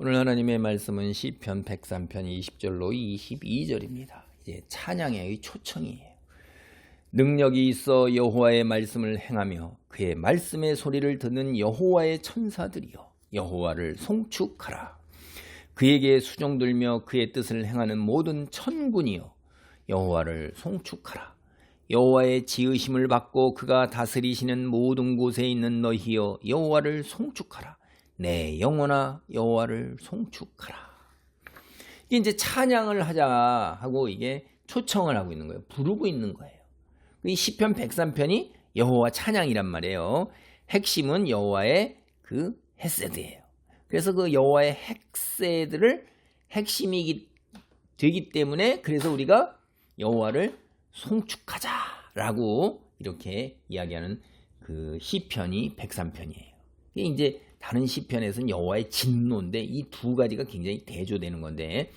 오늘 하나님의 말씀은 시편 103편 20절로 22절입니다. 이제 찬양의 초청이에요. 능력이 있어 여호와의 말씀을 행하며 그의 말씀의 소리를 듣는 여호와의 천사들이여 여호와를 송축하라. 그에게 수종들며 그의 뜻을 행하는 모든 천군이여 여호와를 송축하라. 여호와의 지으심을 받고 그가 다스리시는 모든 곳에 있는 너희여 여호와를 송축하라. 내 영혼아 여호와를 송축하라. 이게 이제 찬양을 하자 하고 이게 초청을 하고 있는 거예요. 부르고 있는 거예요. 이 시편 103편이 여호와 찬양이란 말이에요. 핵심은 여호와의 그 헤세드예요. 그래서 그 여호와의 헤세드를 핵심이 되기 때문에 그래서 우리가 여호와를 송축하자라고 이렇게 이야기하는 그 시편이 103편이에요. 이게 이제 다른 시편에서는 여호와의 진노인데 이 두 가지가 굉장히 대조되는 건데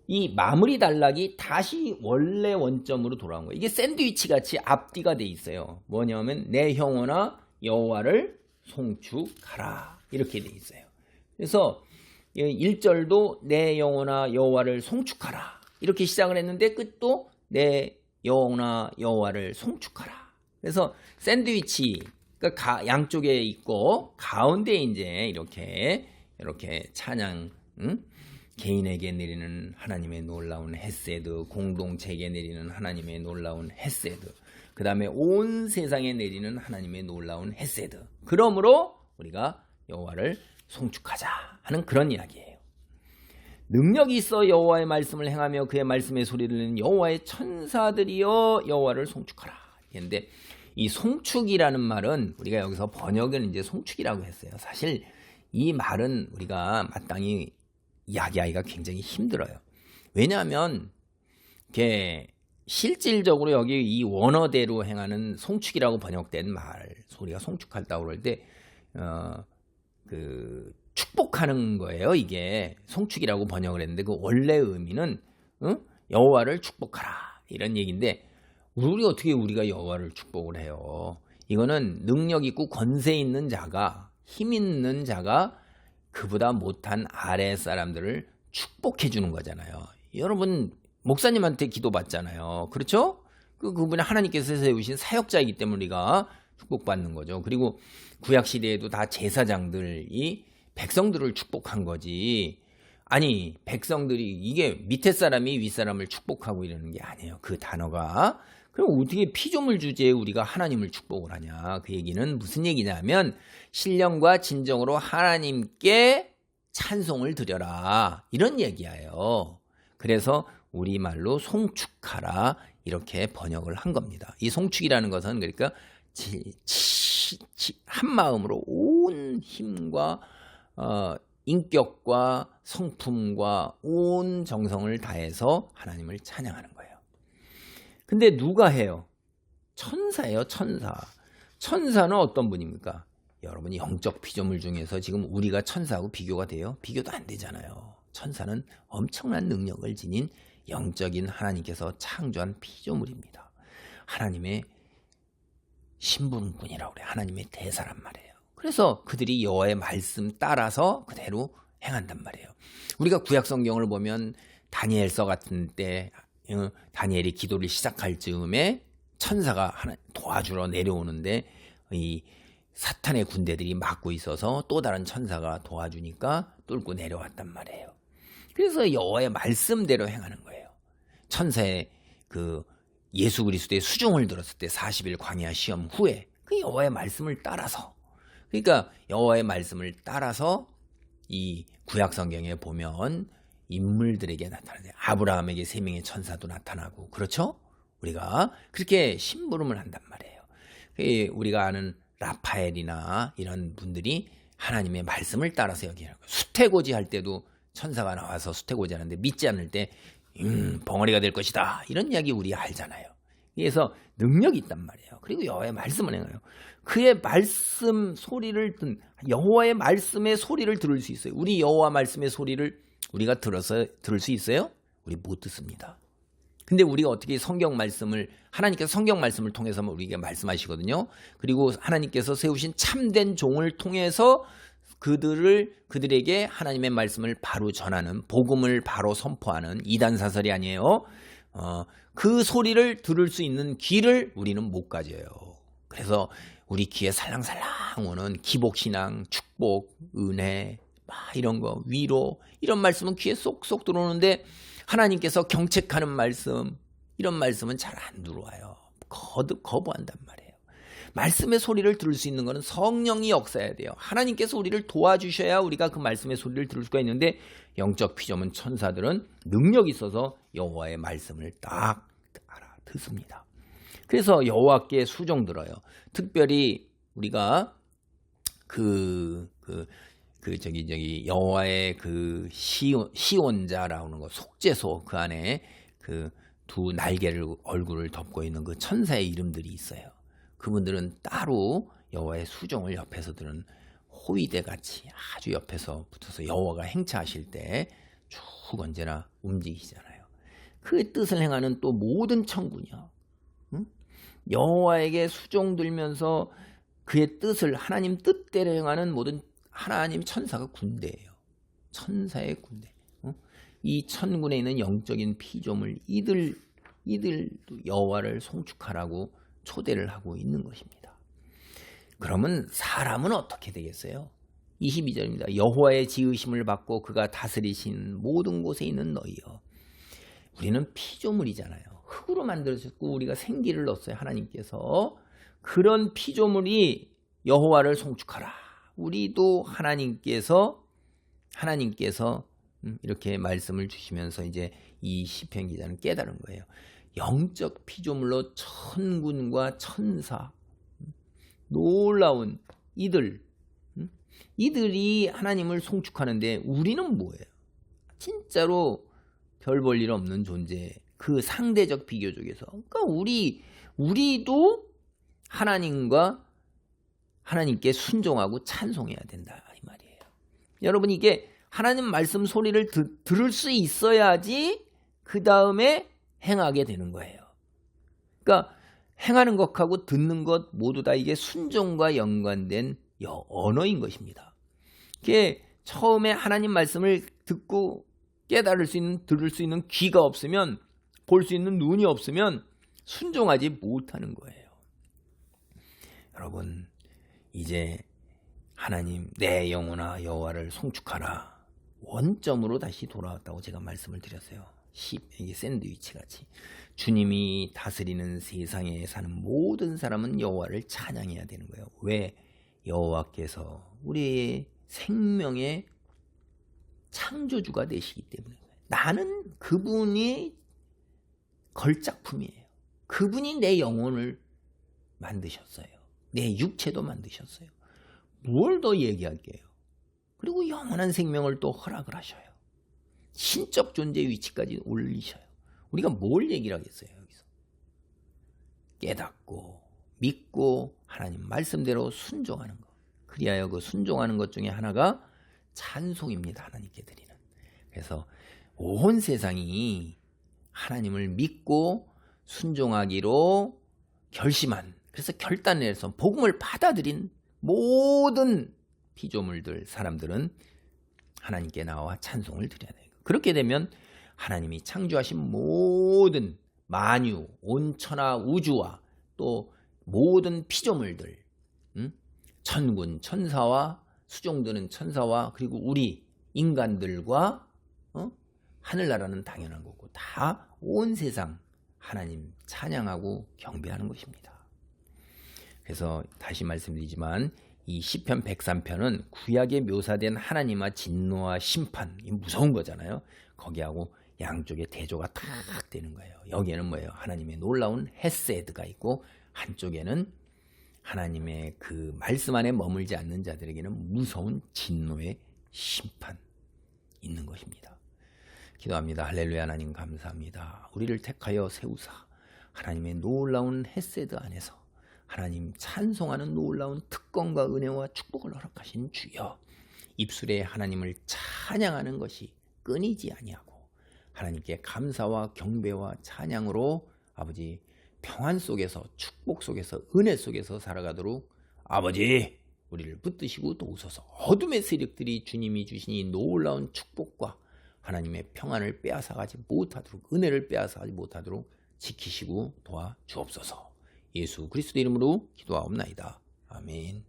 이 마무리 단락이 다시 원래 원점으로 돌아온 거예요. 이게 샌드위치 같이 앞뒤가 돼 있어요. 뭐냐면 내 영혼아 여호와를 송축하라 이렇게 돼 있어요. 그래서 1절도 내 영혼아 여호와를 송축하라 이렇게 시작을 했는데 끝도 내 영혼아 여호와를 송축하라. 그래서 샌드위치 그러니까 양쪽에 있고 가운데 이제 이렇게 찬양, 개인에게 내리는 하나님의 놀라운 헤세드, 공동체에게 내리는 하나님의 놀라운 헤세드, 그 다음에 온 세상에 내리는 하나님의 놀라운 헤세드. 그러므로 우리가 여호와를 송축하자 하는 그런 이야기예요. 능력이 있어 여호와의 말씀을 행하며 그의 말씀의 소리를 듣는 여호와의 천사들이여 여호와를 송축하라. 그런데 이 송축이라는 말은 우리가 여기서 번역은 이제 송축이라고 했어요. 사실 이 말은 우리가 마땅히 이야기하기가 굉장히 힘들어요. 왜냐하면 이게 실질적으로 여기 이 원어대로 행하는 송축이라고 번역된 말, 소리가 송축한다고 그럴 때 그 축복하는 거예요. 이게 송축이라고 번역을 했는데 그 원래 의미는 여호와를 축복하라 이런 얘기인데 우리가 여호와를 축복을 해요. 이거는 능력 있고 권세 있는 자가 힘 있는 자가 그보다 못한 아래 사람들을 축복해 주는 거잖아요. 여러분 목사님한테 기도받잖아요. 그렇죠? 그분이 하나님께서 세우신 사역자이기 때문에 우리가 축복받는 거죠. 그리고 구약 시대에도 다 제사장들이 백성들을 축복한 거지. 아니 백성들이 이게 밑에 사람이 윗사람을 축복하고 이러는 게 아니에요. 그 단어가. 그럼 어떻게 피조물 주제에 우리가 하나님을 축복을 하냐. 그 얘기는 무슨 얘기냐면 신령과 진정으로 하나님께 찬송을 드려라 이런 얘기예요. 그래서 우리말로 송축하라 이렇게 번역을 한 겁니다. 이 송축이라는 것은 그러니까 한 마음으로 온 힘과 인격과 성품과 온 정성을 다해서 하나님을 찬양하는 거예요. 근데 누가 해요? 천사예요, 천사. 천사는 어떤 분입니까? 여러분 영적 피조물 중에서 지금 우리가 천사하고 비교가 돼요? 비교도 안 되잖아요. 천사는 엄청난 능력을 지닌 영적인 하나님께서 창조한 피조물입니다. 하나님의 신분꾼이라고 그래요. 하나님의 대사란 말이에요. 그래서 그들이 여호와의 말씀 따라서 그대로 행한단 말이에요. 우리가 구약 성경을 보면 다니엘서 같은 때 다니엘이 기도를 시작할 즈음에 천사가 도와주러 내려오는데 이 사탄의 군대들이 막고 있어서 또 다른 천사가 도와주니까 뚫고 내려왔단 말이에요. 그래서 여호와의 말씀대로 행하는 거예요. 천사의 그 예수 그리스도의 수종을 들었을 때 40일 광야 시험 후에 그 여호와의 말씀을 따라서 그러니까 여호와의 말씀을 따라서 이 구약 성경에 보면 인물들에게 나타나요. 아브라함에게 3명의 천사도 나타나고 그렇죠? 우리가 그렇게 심부름을 한단 말이에요. 우리가 아는 라파엘이나 이런 분들이 하나님의 말씀을 따라서 여기하는 거예요. 수태고지 할 때도 천사가 나와서 수태고지 하는데 믿지 않을 때 벙어리가 될 것이다 이런 이야기 우리 알잖아요. 그래서 능력이 있단 말이에요. 그리고 여호와의 말씀을 행해요. 그의 말씀 소리를 여호와의 말씀의 소리를 들을 수 있어요. 우리 여호와 말씀의 소리를 우리가 들을 수 있어요? 우리 못 듣습니다. 근데 우리가 어떻게 성경 말씀을 하나님께서 성경 말씀을 통해서 우리에게 말씀하시거든요. 그리고 하나님께서 세우신 참된 종을 통해서 그들에게 하나님의 말씀을 바로 전하는, 복음을 바로 선포하는 이단사설이 아니에요. 그 소리를 들을 수 있는 귀를 우리는 못 가져요. 그래서 우리 귀에 살랑살랑 오는 기복신앙, 축복, 은혜, 이런 거, 위로, 이런 말씀은 귀에 쏙쏙 들어오는데 하나님께서 경책하는 말씀, 이런 말씀은 잘 안 들어와요. 거부한단 말이에요. 말씀의 소리를 들을 수 있는 것은 성령이 역사해야 돼요. 하나님께서 우리를 도와주셔야 우리가 그 말씀의 소리를 들을 수가 있는데, 영적 피조물 천사들은 능력이 있어서 여호와의 말씀을 딱 알아듣습니다. 그래서 여호와께 수종 들어요. 특별히 우리가 여호와의 그 시온자라는 거, 속죄소 그 안에 그 두 날개를 얼굴을 덮고 있는 그 천사의 이름들이 있어요. 그분들은 따로 여호와의 수종을 옆에서 들은 호위대 같이 아주 옆에서 붙어서 여호와가 행차하실 때 쭉 언제나 움직이시잖아요. 그 뜻을 행하는 또 모든 천군이요, 여호와에게 수종 들면서 그의 뜻을, 하나님 뜻대로 행하는 모든 하나님 천사가 군대예요. 천사의 군대. 이 천군에 있는 영적인 피조물, 이들도 여호와를 송축하라고 초대를 하고 있는 것입니다. 그러면 사람은 어떻게 되겠어요? 22절입니다. 여호와의 지으심을 받고 그가 다스리신 모든 곳에 있는 너희여. 우리는 피조물이잖아요. 흙으로 만들어졌고 우리가 생기를 넣었어요, 하나님께서. 그런 피조물이 여호와를 송축하라. 우리도 하나님께서 이렇게 말씀을 주시면서 이제 이 시편 기자는 깨달은 거예요. 영적 피조물로 천군과 천사, 놀라운 이들이 하나님을 송축하는데 우리는 뭐예요? 진짜로 별 볼 일 없는 존재, 그 상대적 비교적에서. 그러니까 우리도 하나님께 순종하고 찬송해야 된다, 이 말이에요. 여러분, 이게 하나님 말씀 소리를 들을 수 있어야지 그 다음에 행하게 되는 거예요. 그러니까 행하는 것하고 듣는 것 모두 다 이게 순종과 연관된 언어인 것입니다. 이게 처음에 하나님 말씀을 듣고 들을 수 있는 귀가 없으면, 볼 수 있는 눈이 없으면 순종하지 못하는 거예요. 여러분, 이제 하나님, 내 영혼아 여호와를 송축하라, 원점으로 다시 돌아왔다고 제가 말씀을 드렸어요. 이게 샌드위치 같이 주님이 다스리는 세상에 사는 모든 사람은 여호와를 찬양해야 되는 거예요. 왜? 여호와께서 우리의 생명의 창조주가 되시기 때문에. 나는 그분이 걸작품이에요. 그분이 내 영혼을 만드셨어요. 내 육체도 만드셨어요. 뭘 더 얘기할게요. 그리고 영원한 생명을 또 허락을 하셔요. 신적 존재 위치까지 올리셔요. 우리가 뭘 얘기를 하겠어요, 여기서. 깨닫고 믿고 하나님 말씀대로 순종하는 것. 그리하여 그 순종하는 것 중에 하나가 찬송입니다, 하나님께 드리는. 그래서 온 세상이 하나님을 믿고 순종하기로 결심한, 그래서 결단을 해서 복음을 받아들인 모든 피조물들, 사람들은 하나님께 나와 찬송을 드려야 돼요. 그렇게 되면 하나님이 창조하신 모든 만유, 온 천하 우주와 또 모든 피조물들, 천군, 천사와 수종드는 천사와 그리고 우리 인간들과 하늘나라는 당연한 거고, 다 온 세상 하나님 찬양하고 경배하는 것입니다. 그래서 다시 말씀드리지만 이 시편 103편은 구약에 묘사된 하나님의 진노와 심판, 이 무서운 거잖아요. 거기하고 양쪽에 대조가 탁 되는 거예요. 여기에는 뭐예요? 하나님의 놀라운 헤세드가 있고, 한쪽에는 하나님의 그 말씀 안에 머물지 않는 자들에게는 무서운 진노의 심판 있는 것입니다. 기도합니다. 할렐루야. 하나님 감사합니다. 우리를 택하여 세우사 하나님의 놀라운 헤세드 안에서 하나님 찬송하는 놀라운 특권과 은혜와 축복을 허락하신 주여, 입술에 하나님을 찬양하는 것이 끊이지 아니하고 하나님께 감사와 경배와 찬양으로 아버지 평안 속에서, 축복 속에서, 은혜 속에서 살아가도록 아버지 우리를 붙드시고 도우소서. 어둠의 세력들이 주님이 주신 이 놀라운 축복과 하나님의 평안을 빼앗아가지 못하도록, 은혜를 빼앗아가지 못하도록 지키시고 도와주옵소서. 예수 그리스도 이름으로 기도하옵나이다. 아멘.